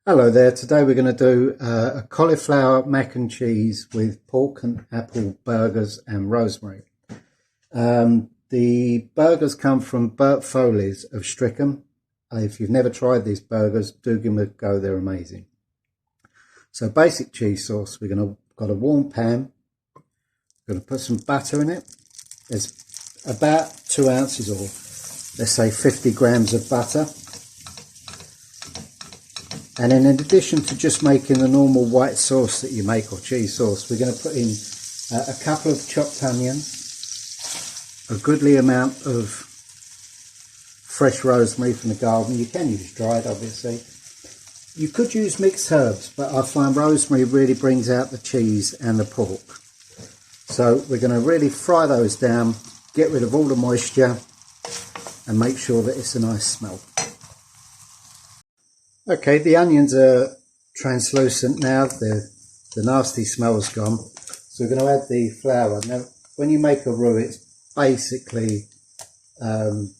Hello there, today we're going to do a cauliflower mac and cheese with pork and apple burgers and rosemary. The burgers come from Bert Foley's of Strickham. If you've never tried these burgers, do give them a go, they're amazing. So basic cheese sauce, got a warm pan, we're going to put some butter in it. There's about 2 ounces or let's say 50 grams of butter. And then in addition to just making the normal white sauce that you make, or cheese sauce, we're going to put in a couple of chopped onions, a goodly amount of fresh rosemary from the garden. You can use dried, obviously. You could use mixed herbs, but I find rosemary really brings out the cheese and the pork. So we're going to really fry those down, get rid of all the moisture, and make sure that it's a nice smell. Okay, the onions are translucent now, the nasty smell's gone. So we're going to add the flour. Now, when you make a roux, it's basically the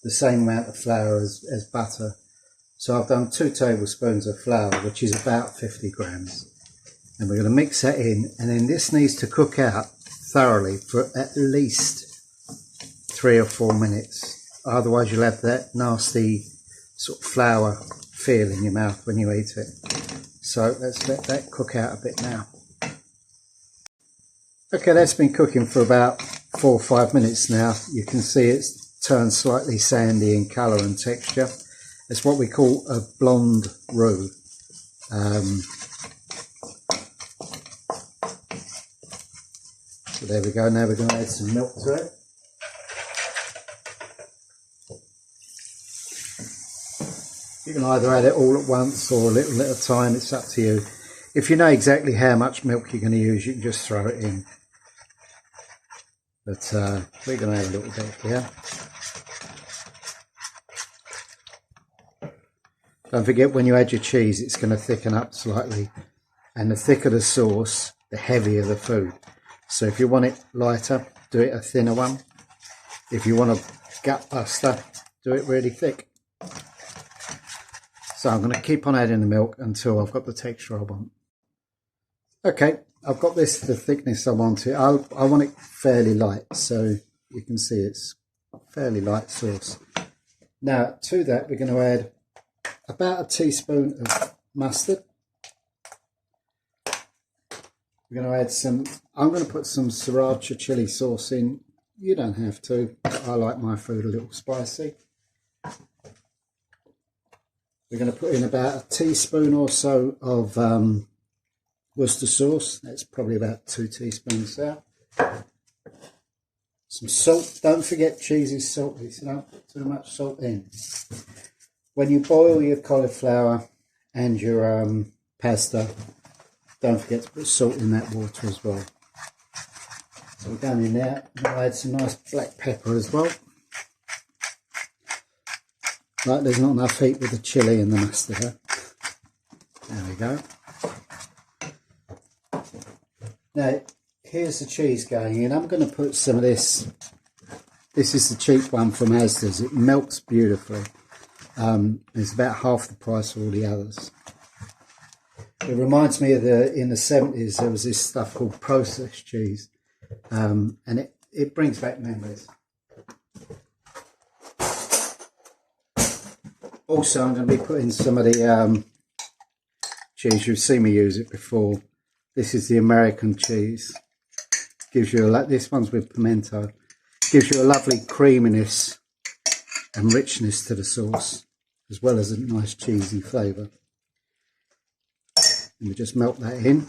same amount of flour as butter. So I've done 2 tablespoons of flour, which is about 50 grams. And we're going to mix that in, and then this needs to cook out thoroughly for at least 3 or 4 minutes. Otherwise you'll have that nasty sort of flour feel in your mouth when you eat it. So let's let that cook out a bit now. Okay, that's been cooking for about 4 or 5 minutes now. You can see it's turned slightly sandy in colour and texture. It's what we call a blonde roux. So there we go. Now we're going to add some milk to it. You can either add it all at once or a little at a time, it's up to you. If you know exactly how much milk you're going to use, you can just throw it in. But we're going to add a little bit here. Don't forget, when you add your cheese, it's going to thicken up slightly. And the thicker the sauce, the heavier the food. So if you want it lighter, do it a thinner one. If you want a gut buster, do it really thick. So I'm going to keep on adding the milk until I've got the texture I want. Okay, I've got this the thickness I want it. I want it fairly light, so you can see it's fairly light sauce. Now to that we're going to add about a teaspoon of mustard. We're going to add I'm going to put some sriracha chili sauce in. You don't have to, but I like my food a little spicy. We're going to put in about a teaspoon or so of Worcestershire sauce. That's probably about 2 teaspoons there. Some salt. Don't forget cheese is salty, so don't put too much salt in. When you boil your cauliflower and your pasta, don't forget to put salt in that water as well. So we're going in there. I'll add some nice black pepper as well. Right, there's not enough heat with the chilli and the mustard. Huh? There we go. Now, here's the cheese going in. I'm going to put some of this. This is the cheap one from Asda's. It melts beautifully. It's about half the price of all the others. It reminds me of in the 70s, there was this stuff called processed cheese. And it brings back memories. Also, I'm going to be putting some of the cheese. You've seen me use it before. This is the American cheese. Gives you this one's with pimento. Gives you a lovely creaminess and richness to the sauce, as well as a nice cheesy flavour. And we just melt that in.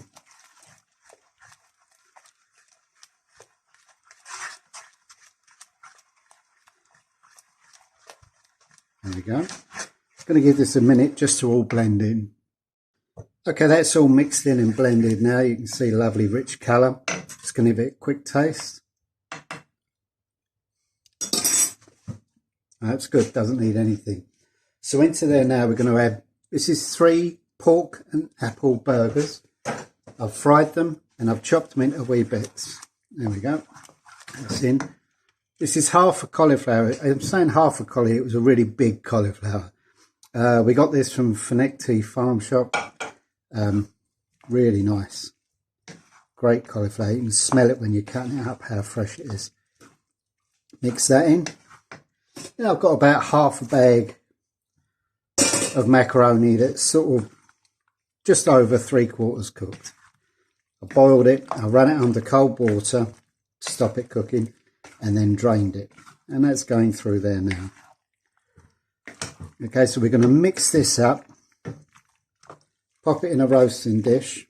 There we go. Going to give this a minute just to all blend in. Okay, that's all mixed in and blended now. You can see lovely rich colour. Just going to give it a quick taste. That's good, doesn't need anything. So into there now we're going to add, this is 3 pork and apple burgers. I've fried them and I've chopped them into wee bits. There we go. That's in. This is half a cauliflower. I'm saying half a cauliflower, it was a really big cauliflower. We got this from Finecti Farm Shop. Really nice. Great cauliflower. You can smell it when you're cutting it up, how fresh it is. Mix that in. Now I've got about half a bag of macaroni that's sort of just over 3/4 cooked. I boiled it, I ran it under cold water to stop it cooking, and then drained it. And that's going through there now. Okay, so we're going to mix this up, pop it in a roasting dish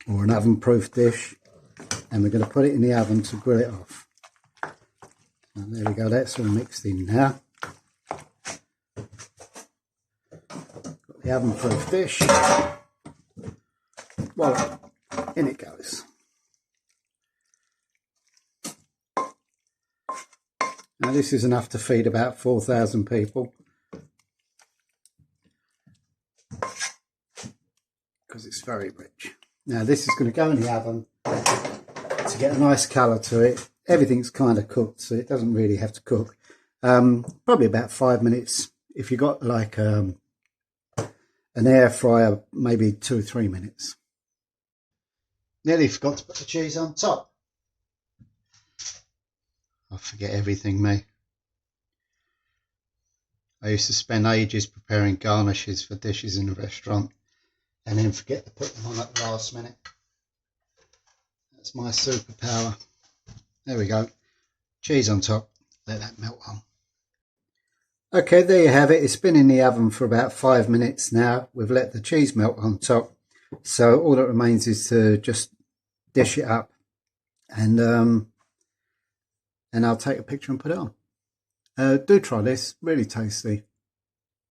or an oven-proof dish, and we're going to put it in the oven to grill it off. And there we go, that's all mixed in now. Got the oven-proof dish. Voila, in it goes. Now this is enough to feed about 4,000 people. Because it's very rich. Now this is going to go in the oven to get a nice colour to it. Everything's kind of cooked, so it doesn't really have to cook. Probably about 5 minutes. If you've got like an air fryer, maybe 2 or 3 minutes. Nearly forgot to put the cheese on top. I forget everything, me. I used to spend ages preparing garnishes for dishes in a restaurant and then forget to put them on at the last minute. That's my superpower. There we go. Cheese on top. Let that melt on. Okay, there you have it. It's been in the oven for about 5 minutes now. We've let the cheese melt on top. So all that remains is to just dish it up and I'll take a picture and put it on. Do try this. Really tasty.